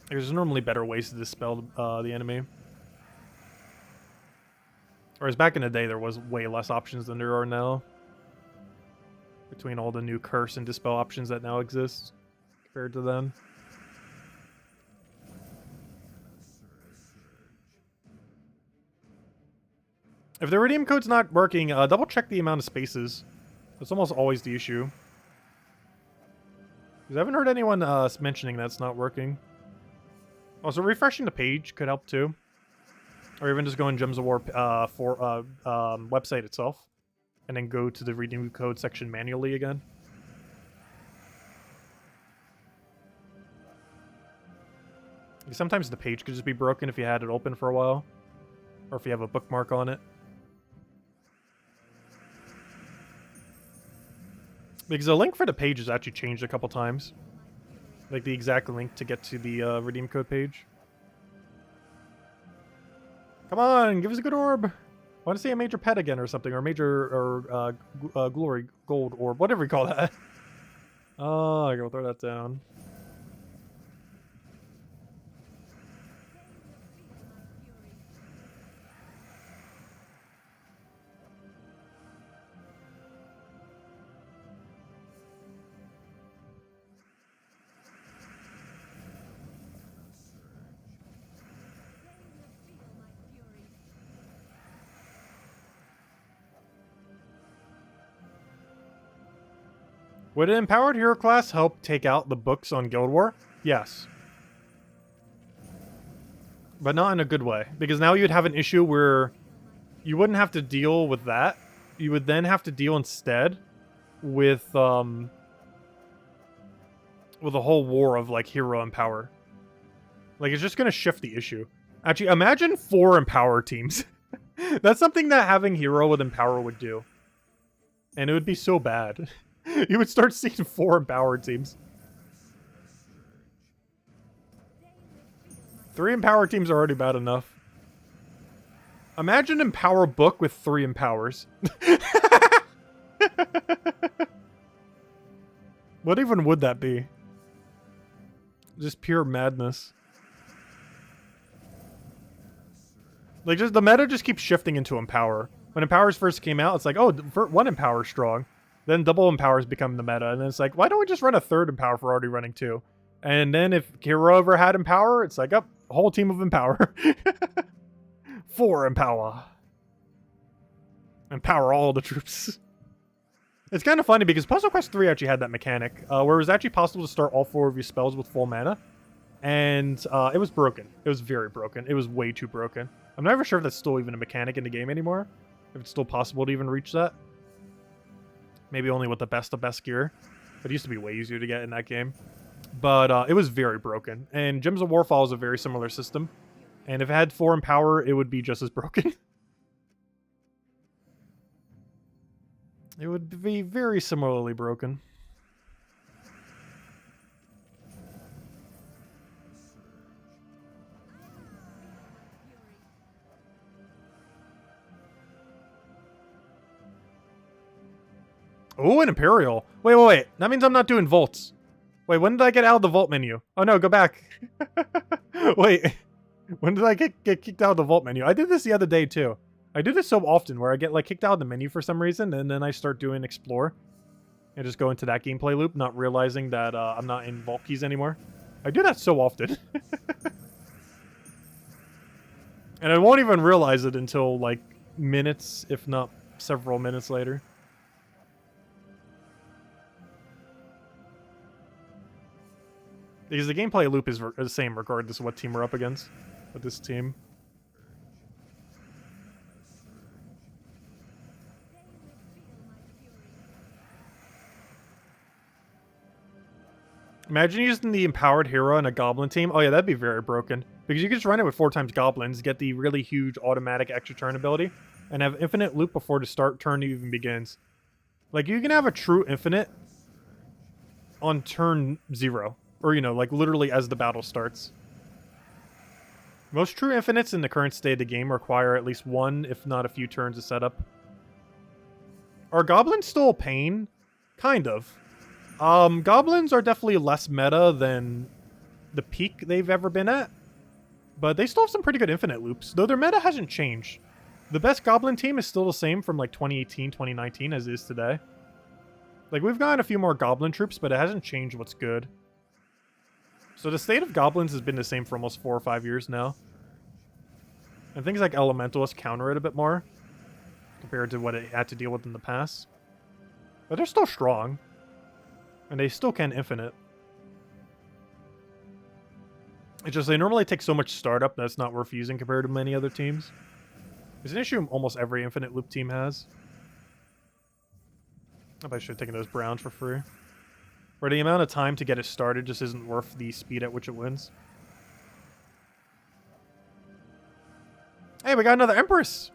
There's normally better ways to dispel the enemy. Whereas back in the day, there was way less options than there are now. Between all the new curse and dispel options that now exist compared to then. If the redeem code's not working, double check the amount of spaces. That's almost always the issue. Because I haven't heard anyone mentioning that's not working. Also, refreshing the page could help too. Or even just go in Gems of War website itself. And then go to the redeem code section manually again. Because Sometimes the page could just be broken if you had it open for a while. Or if you have a bookmark on it. Because the link for the page has actually changed a couple times. Like the exact link to get to the redeem code page. Come on, give us a good orb. I want to see a major pet again or something. Or major, or glory gold orb. Whatever you call that. Oh, I gotta throw that down. Would an empowered hero class help take out the books on Guild War? Yes. But not in a good way. Because now you'd have an issue where you wouldn't have to deal with that. You would then have to deal instead with a whole war of like hero and power. Like it's just gonna shift the issue. Actually, imagine 4 empower teams. That's something that having hero with empower would do. And it would be so bad. You would start seeing 4 empowered teams. 3 empowered teams are already bad enough. Imagine empower book with 3 empowers. What even would that be? Just pure madness. Like, just the meta just keeps shifting into empower. When empowers first came out, it's like, oh, 1 empower strong. Then double empowers become the meta, and then it's like, why don't we just run a 3rd empower if we're already running 2? And then if hero ever had empower, it's like, oh, a whole team of empower. 4 empower. Empower all the troops. It's kind of funny because Puzzle Quest 3 actually had that mechanic, where it was actually possible to start all 4 of your spells with full mana. And it was broken. It was very broken. It was way too broken. I'm never sure if that's still even a mechanic in the game anymore. If it's still possible to even reach that. Maybe only with the best of best gear. But it used to be way easier to get in that game. But it was very broken. And Gems of Warfall is a very similar system. And if it had 4 empower, it would be just as broken. It would be very similarly broken. Oh, an Imperial. Wait. That means I'm not doing Volts. Wait, when did I get out of the Vault menu? Oh no, go back. Wait. When did I get kicked out of the Vault menu? I did this the other day too. I do this so often where I get like kicked out of the menu for some reason, and then I start doing Explore. And just go into that gameplay loop, not realizing that I'm not in Vault keys anymore. I do that so often. And I won't even realize it until like minutes, if not several minutes later. Because the gameplay loop is the same regardless of what team we're up against with this team. Imagine using the empowered hero in a goblin team. Oh yeah, that'd be very broken. Because you can just run it with 4 times goblins, get the really huge automatic extra turn ability, and have infinite loop before the start turn even begins. Like, you can have a true infinite on turn 0. Or, you know, like literally as the battle starts. Most true infinites in the current state of the game require at least 1, if not a few turns of setup. Are goblins still a pain? Kind of. Goblins are definitely less meta than the peak they've ever been at. But they still have some pretty good infinite loops, though their meta hasn't changed. The best goblin team is still the same from like 2018, 2019 as it is today. Like, we've gotten a few more goblin troops, but it hasn't changed what's good. So the state of goblins has been the same for almost 4 or 5 years now. And things like Elementalists counter it a bit more compared to what it had to deal with in the past. But they're still strong. And they still can infinite. It's just they normally take so much startup that it's not worth using compared to many other teams. It's an issue almost every infinite loop team has. I probably should have taken those browns for free. Where the amount of time to get it started just isn't worth the speed at which it wins. Hey, we got another Empress.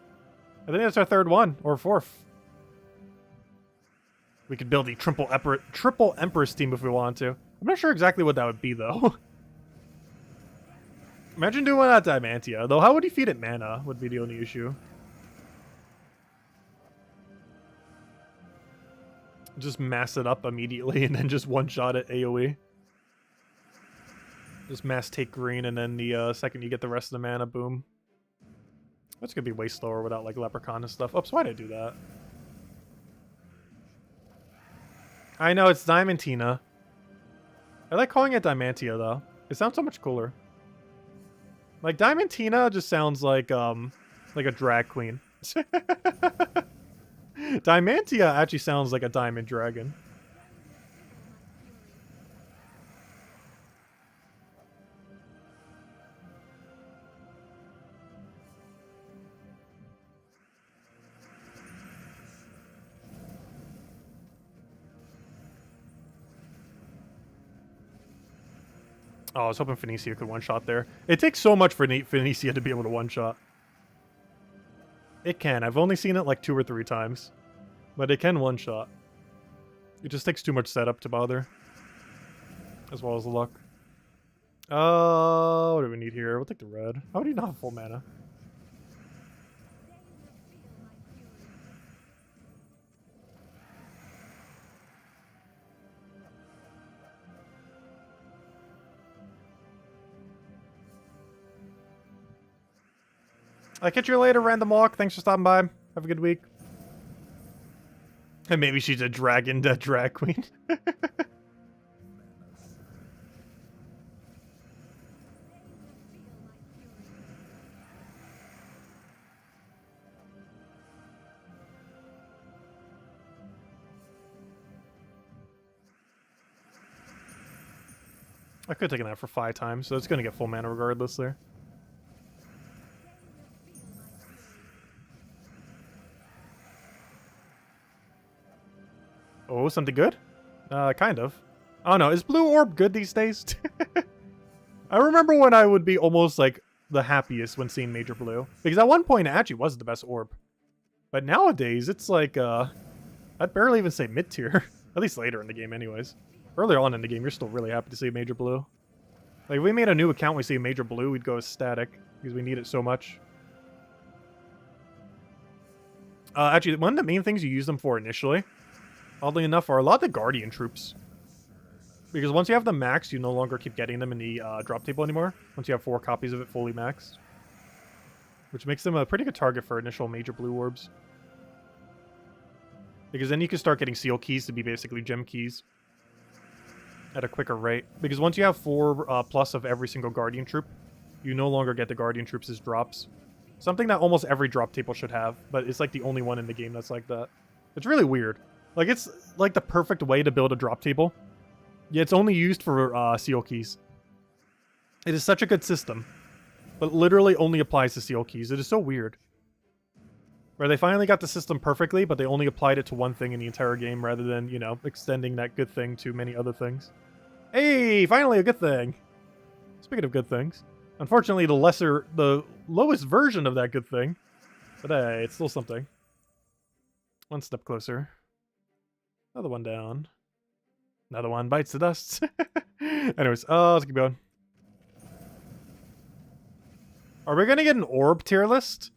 I think that's our third one, or fourth. We could build the triple Empress team if we wanted to. I'm not sure exactly what that would be, though. Imagine doing that Diamantia. Though, how would he feed it mana would be the only issue. Just mass it up immediately and then just one-shot it AoE. Just mass take green and then the second you get the rest of the mana, boom. That's gonna be way slower without like Leprechaun and stuff. Oops, why did I do that? I know, it's Diamantina. I like calling it Diamantia though. It sounds so much cooler. Like Diamantina just sounds like a drag queen. Diamantia actually sounds like a diamond dragon. Oh, I was hoping Phoenicia could one-shot there. It takes so much for Phoenicia to be able to one-shot. It can. I've only seen it like 2 or 3 times. But it can one-shot. It just takes too much setup to bother. As well as the luck. What do we need here? We'll take the red. How would he not have full mana? I'll catch you later, Random Walk. Thanks for stopping by. Have a good week. And maybe she's a dragon, a drag queen. I could have taken that for 5 times, so it's going to get full mana regardless there. Oh, something good? Kind of. I don't know, is Blue Orb good these days? I remember when I would be almost, like, the happiest when seeing Major Blue. Because at one point, it actually was the best orb. But nowadays, it's like, I'd barely even say mid-tier. At least later in the game, anyways. Earlier on in the game, you're still really happy to see Major Blue. Like, if we made a new account, we see Major Blue, we'd go ecstatic. Because we need it so much. Actually, one of the main things you use them for initially, oddly enough, are a lot of the Guardian troops. Because once you have them maxed, you no longer keep getting them in the drop table anymore. Once you have 4 copies of it fully maxed. Which makes them a pretty good target for initial Major Blue orbs. Because then you can start getting seal keys to be basically gem keys. At a quicker rate. Because once you have 4 plus of every single Guardian troop, you no longer get the Guardian troops as drops. Something that almost every drop table should have, but it's like the only one in the game that's like that. It's really weird. Like, it's like the perfect way to build a drop table. Yeah, it's only used for seal keys. It is such a good system. But literally only applies to seal keys. It is so weird. Where they finally got the system perfectly, but they only applied it to one thing in the entire game rather than, you know, extending that good thing to many other things. Hey, finally a good thing! Speaking of good things. Unfortunately, the lowest version of that good thing. But hey, it's still something. One step closer. Another one down. Another one bites the dust. Anyways, let's keep going. Are we gonna get an orb tier list?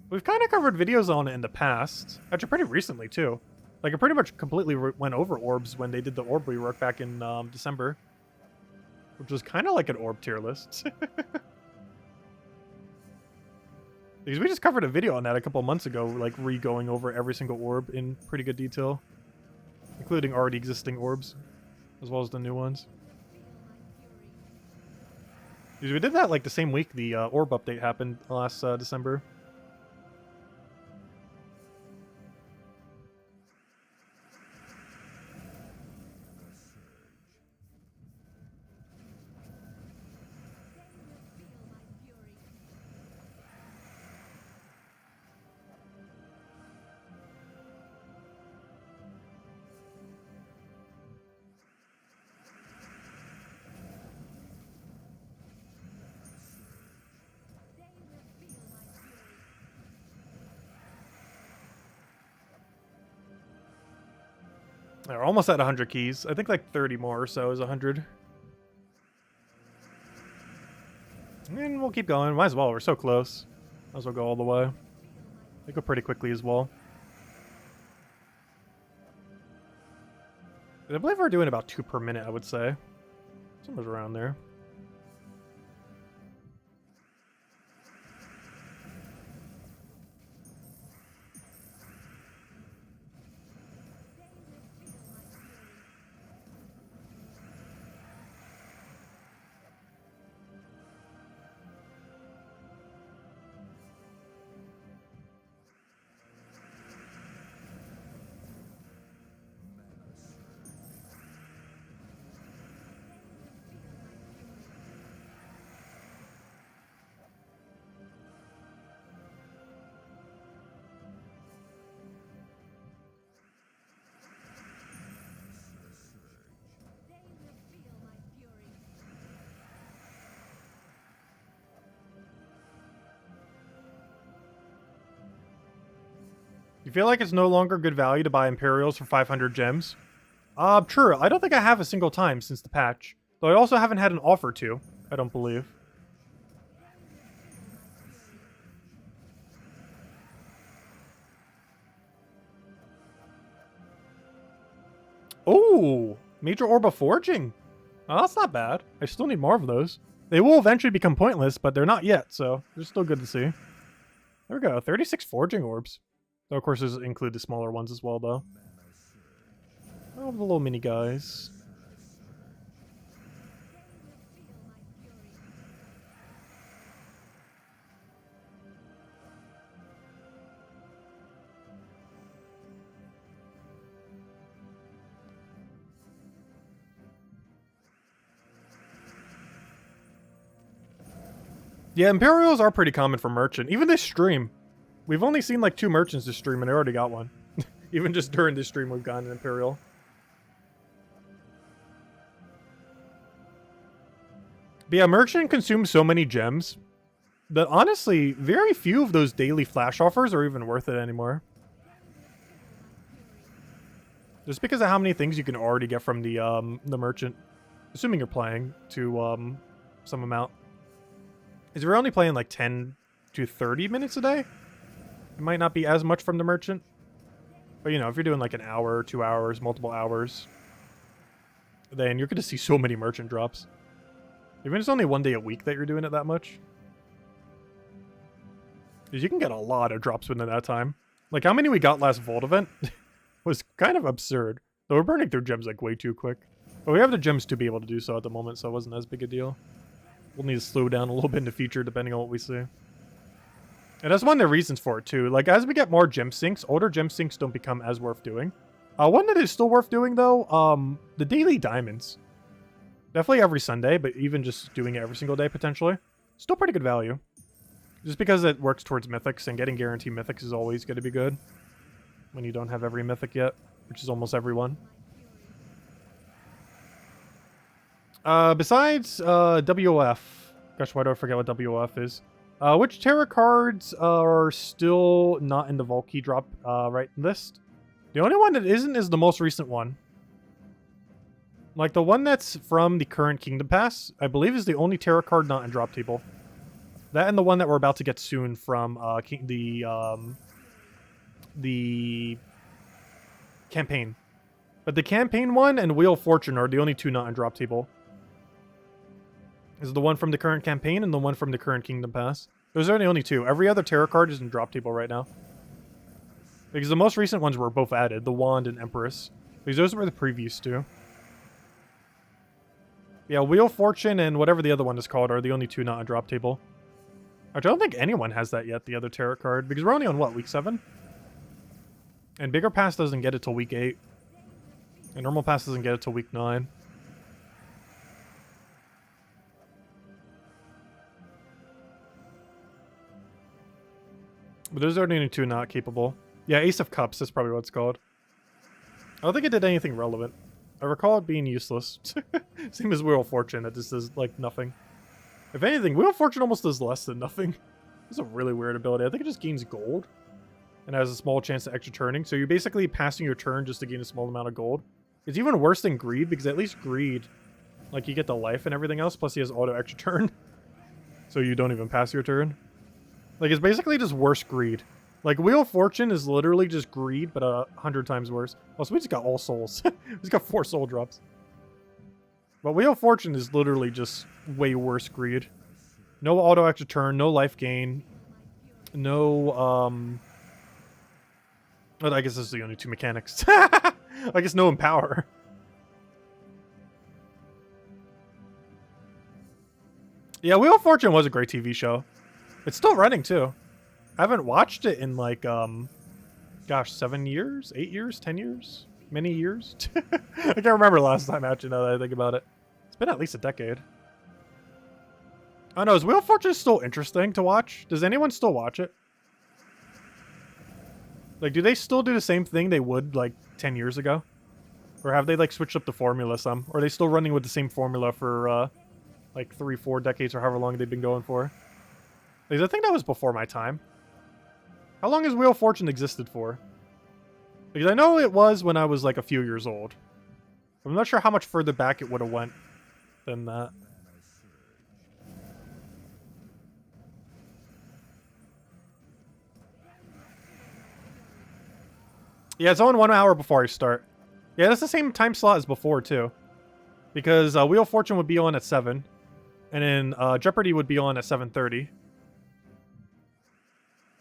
We've kind of covered videos on it in the past. Actually, pretty recently, too. Like, I pretty much completely went over orbs when they did the orb rework back in December. Which was kind of like an orb tier list. Because we just covered a video on that a couple months ago, like, re-going over every single orb in pretty good detail. Including already existing orbs. As well as the new ones. Because we did that, like, the same week the orb update happened last December. We're almost at 100 keys. I think like 30 more or so is 100. And we'll keep going. Might as well. We're so close. Might as well go all the way. They go pretty quickly as well. I believe we're doing about 2 per minute, I would say. Somewhere around there. You feel like it's no longer good value to buy Imperials for 500 gems? True. I don't think I have a single time since the patch. Though I also haven't had an offer to. I don't believe. Oh! Major Orb of Forging! Oh, that's not bad. I still need more of those. They will eventually become pointless, but they're not yet, so they're still good to see. There we go. 36 Forging Orbs. Though, of course, those include the smaller ones as well, though. Oh, the little mini guys. Yeah, Imperials are pretty common for merchant. Even this stream. We've only seen like 2 merchants this stream and I already got one. Even just during this stream we've gotten an Imperial. But yeah, merchant consumes so many gems that honestly, very few of those daily flash offers are even worth it anymore. Just because of how many things you can already get from the merchant. Assuming you're playing to some amount. Is we're only playing like 10 to 30 minutes a day? It might not be as much from the merchant. But you know, if you're doing like an hour, 2 hours, multiple hours, then you're going to see so many merchant drops. Even if it's only 1 day a week that you're doing it that much. Because you can get a lot of drops within that time. Like how many we got last Vault event was kind of absurd. Though we're burning through gems like way too quick. But we have the gems to be able to do so at the moment, so it wasn't as big a deal. We'll need to slow down a little bit in the future depending on what we see. And that's one of the reasons for it too. Like as we get more gem sinks, older gem sinks don't become as worth doing. One that is still worth doing though, the daily diamonds. Definitely every Sunday, but even just doing it every single day potentially. Still pretty good value. Just because it works towards mythics and getting guaranteed mythics is always going to be good. When you don't have every mythic yet, which is almost everyone. Besides WOF, gosh, why do I forget what WOF is? Which tarot cards are still not in the Vault Key drop right list? The only one that isn't is the most recent one. Like the one that's from the current Kingdom Pass, I believe is the only tarot card not in drop table. That and the one that we're about to get soon from the campaign. But the campaign one and Wheel of Fortune are the only 2 not in drop table. Is the one from the current campaign and the one from the current Kingdom Pass. Those are the only 2. Every other tarot card is in drop table right now. Because the most recent ones were both added, the Wand and Empress. Because those were the previews too. Yeah, Wheel of Fortune and whatever the other one is called are the only 2 not in drop table. Actually, I don't think anyone has that yet, the other tarot card. Because we're only on, what, week 7? And Bigger Pass doesn't get it till week 8. And Normal Pass doesn't get it till week 9. But those are the only 2 not capable. Yeah, Ace of Cups, that's probably what it's called. I don't think it did anything relevant. I recall it being useless. Same as Wheel of Fortune, it just does, like, nothing. If anything, Wheel of Fortune almost does less than nothing. It's a really weird ability. I think it just gains gold. And has a small chance of extra turning. So you're basically passing your turn just to gain a small amount of gold. It's even worse than Greed, because at least Greed, like, you get the life and everything else, plus he has auto extra turn. So you don't even pass your turn. Like, it's basically just worse Greed. Like, Wheel of Fortune is literally just Greed, but 100 times worse. Oh, so we just got all souls. We just got 4 soul drops. But Wheel of Fortune is literally just way worse Greed. No auto extra turn, no life gain, no, well, I guess this is the only 2 mechanics. I guess no Empower. Yeah, Wheel of Fortune was a great TV show. It's still running, too. I haven't watched it in, like, gosh, 7 years? 8 years? 10 years? Many years? I can't remember last time, actually, now that I think about it. It's been at least a decade. I don't know, is Wheel of Fortune still interesting to watch? Does anyone still watch it? Like, do they still do the same thing they would, like, 10 years ago? Or have they, like, switched up the formula some? Or are they still running with the same formula for, like 3-4 decades or however long they've been going for? Because I think that was before my time. How long has Wheel of Fortune existed for? Because I know it was when I was like a few years old. I'm not sure how much further back it would have went than that. Yeah, it's on 1 hour before I start. Yeah, that's the same time slot as before too. Because Wheel of Fortune would be on at 7. And then Jeopardy would be on at 7:30.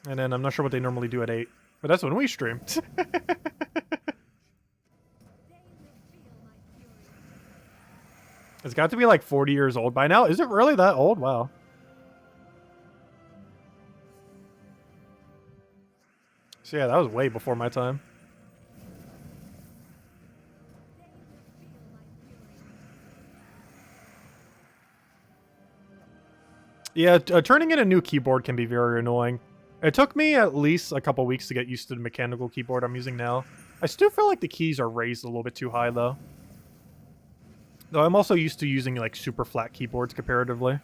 And then I'm not sure what they normally do at 8. But that's when we stream. It's got to be like 40 years old by now. Is it really that old? Wow. So yeah, that was way before my time. Yeah, turning in a new keyboard can be very annoying. It took me at least a couple weeks to get used to the mechanical keyboard I'm using now. I still feel like the keys are raised a little bit too high, though. Though I'm also used to using, like, super flat keyboards comparatively.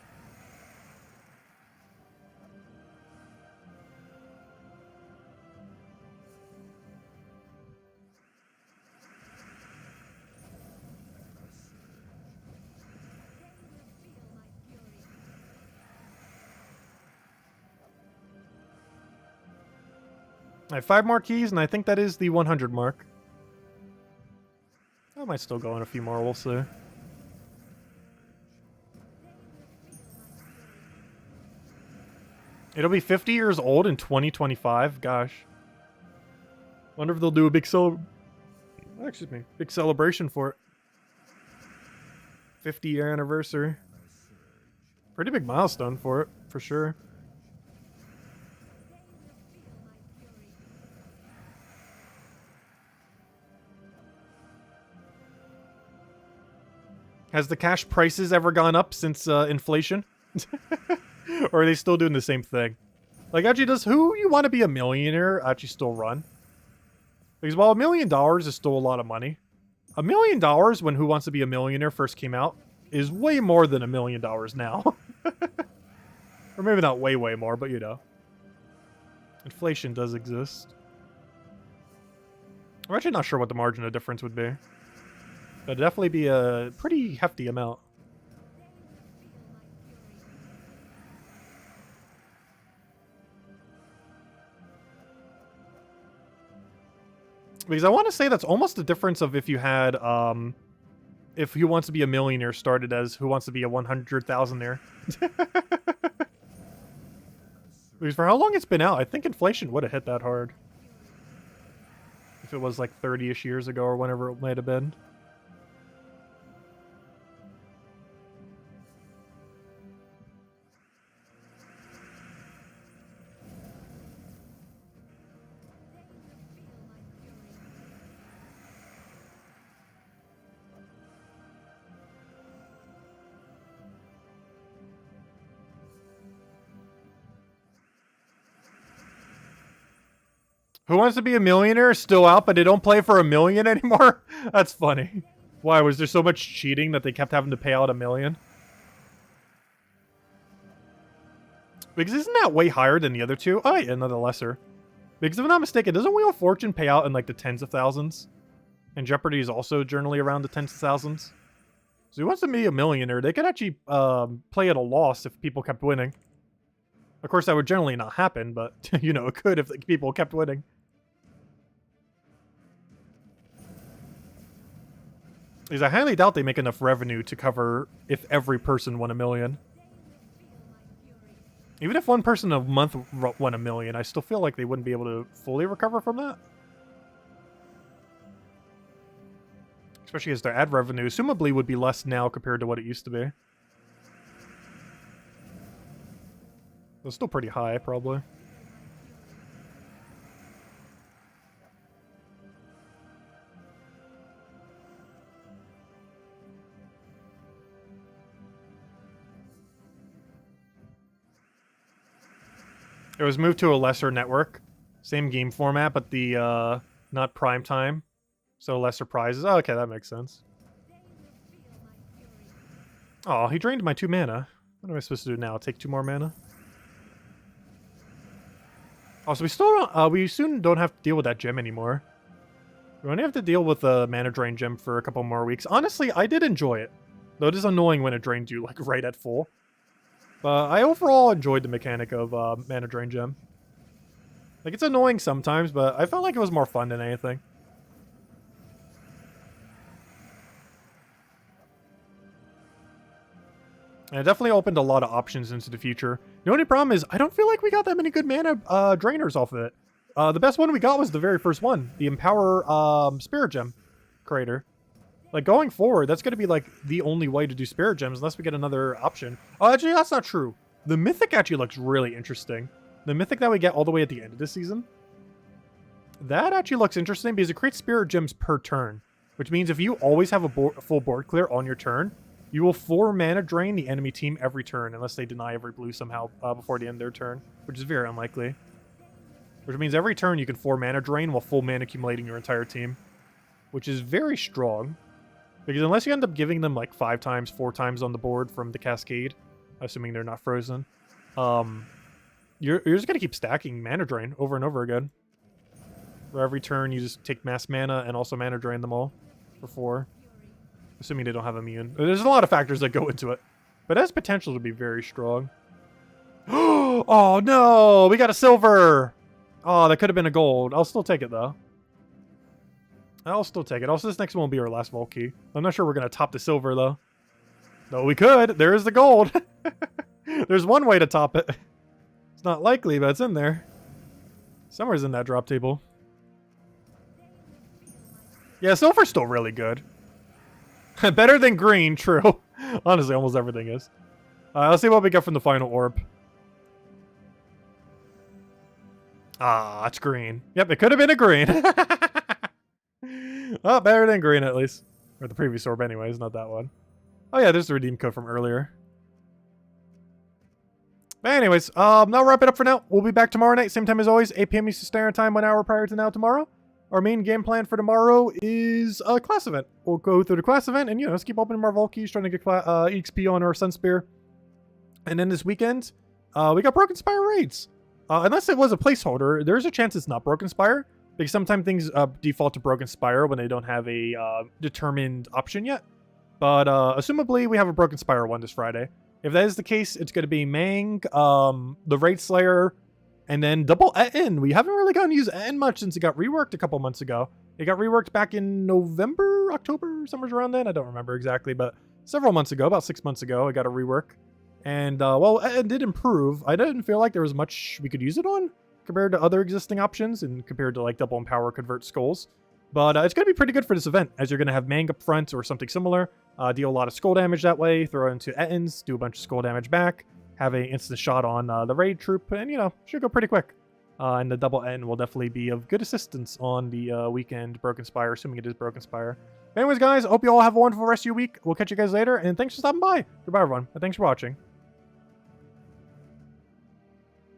I have 5 more keys, and I think that is the 100 mark. I might still go in a few more, we'll see. It'll be 50 years old in 2025. Gosh. Wonder if they'll do a big big celebration for it. 50-year anniversary. Pretty big milestone for it, for sure. Has the cash prices ever gone up since inflation? Or are they still doing the same thing? Like, actually, does Who You Want to Be a Millionaire actually still run? Because while $1 million is still a lot of money, $1 million when Who Wants to Be a Millionaire first came out is way more than $1 million now. Or maybe not way more, but you know. Inflation does exist. I'm actually not sure what the margin of difference would be. That'd definitely be a pretty hefty amount. Because I want to say that's almost the difference of if you had, if Who Wants to Be a Millionaire started as Who Wants to Be a 100,000-aire. Because for how long it's been out, I think inflation would have hit that hard. If it was like 30-ish years ago or whenever it might have been. Who Wants to Be a Millionaire is still out, but they don't play for $1 million anymore? That's funny. Why, was there so much cheating that they kept having to pay out $1 million? Because isn't that way higher than the other two? Oh, yeah, another lesser. Because if I'm not mistaken, doesn't Wheel of Fortune pay out in like the tens of thousands? And Jeopardy is also generally around the tens of thousands. So he wants to be a millionaire. They could actually play at a loss if people kept winning. Of course, that would generally not happen, but, you know, it could if people kept winning. Because I highly doubt they make enough revenue to cover if every person won $1 million. Even if one person a month won $1 million, I still feel like they wouldn't be able to fully recover from that. Especially as their ad revenue, assumably, would be less now compared to what it used to be. It's still pretty high, probably. It was moved to a lesser network. Same game format, but the, not prime time. So lesser prizes. Oh, okay, that makes sense. Oh, he drained my 2 mana. What am I supposed to do now? Take 2 more mana? Oh, so we still don't, we soon don't have to deal with that gem anymore. We only have to deal with the mana drain gem for a couple more weeks. Honestly, I did enjoy it. Though it is annoying when it drains you, like, right at full. But I overall enjoyed the mechanic of mana drain gem. Like, it's annoying sometimes, but I felt like it was more fun than anything. And it definitely opened a lot of options into the future. The only problem is, I don't feel like we got that many good mana drainers off of it. The best one we got was the very first one. The Empower Spirit Gem creator. Like, going forward, that's going to be, like, the only way to do Spirit Gems, unless we get another option. Oh, actually, that's not true. The Mythic actually looks really interesting. The Mythic that we get all the way at the end of this season. That actually looks interesting, because it creates Spirit Gems per turn. Which means if you always have a full board clear on your turn, you will 4 mana drain the enemy team every turn, unless they deny every blue somehow before the end of their turn, which is very unlikely. Which means every turn you can 4 mana drain while full mana accumulating your entire team, which is very strong. Because unless you end up giving them like 5 times, 4 times on the board from the Cascade, assuming they're not frozen, you're just going to keep stacking mana drain over and over again. For every turn, you just take mass mana and also mana drain them all for 4. Assuming they don't have immune. There's a lot of factors that go into it. But it has potential to be very strong. Oh no! We got a silver! Oh, that could have been a gold. I'll still take it though. I'll still take it. Also, this next one will be our last vault key. I'm not sure we're going to top the silver though. No, we could. There is the gold. There's one way to top it. It's not likely, but it's in there. Somewhere's in that drop table. Yeah, silver's still really good. Better than green, true. Honestly, almost everything is. Let's see what we get from the final orb. Ah, it's green. Yep, it could have been a green. Oh, better than green at least. Or the previous orb anyways, not that one. Oh yeah, there's the redeem code from earlier. But anyways, that'll wrap it up for now. We'll be back tomorrow night, same time as always, 8 p.m. Eastern Standard Time, 1 hour prior to now tomorrow. Our main game plan for tomorrow is a class event. We'll go through the class event and, you know, let's keep opening more vault keys, trying to get EXP on our Sun Spear. And then this weekend, we got Broken Spire raids. Unless it was a placeholder, there's a chance it's not Broken Spire, because sometimes things default to Broken Spire when they don't have a determined option yet. But assumably, we have a Broken Spire one this Friday. If that is the case, it's going to be Mang, the Raid Slayer, and then double Etten. We haven't really gotten to use Etten much since it got reworked a couple months ago. It got reworked back in November, October, somewhere around then. I don't remember exactly, but several months ago, about 6 months ago, it got a rework. And, well, Etten did improve. I didn't feel like there was much we could use it on compared to other existing options and compared to, like, double Empower Convert Skulls. But it's going to be pretty good for this event, as you're going to have Mang up front or something similar. Deal a lot of skull damage that way, throw it into Ettins, do a bunch of skull damage back, have an instant shot on the raid troop, and, you know, should go pretty quick. And the double N will definitely be of good assistance on the weekend Broken Spire, assuming it is Broken Spire. Anyways, guys, I hope you all have a wonderful rest of your week. We'll catch you guys later, and thanks for stopping by. Goodbye, everyone, and thanks for watching.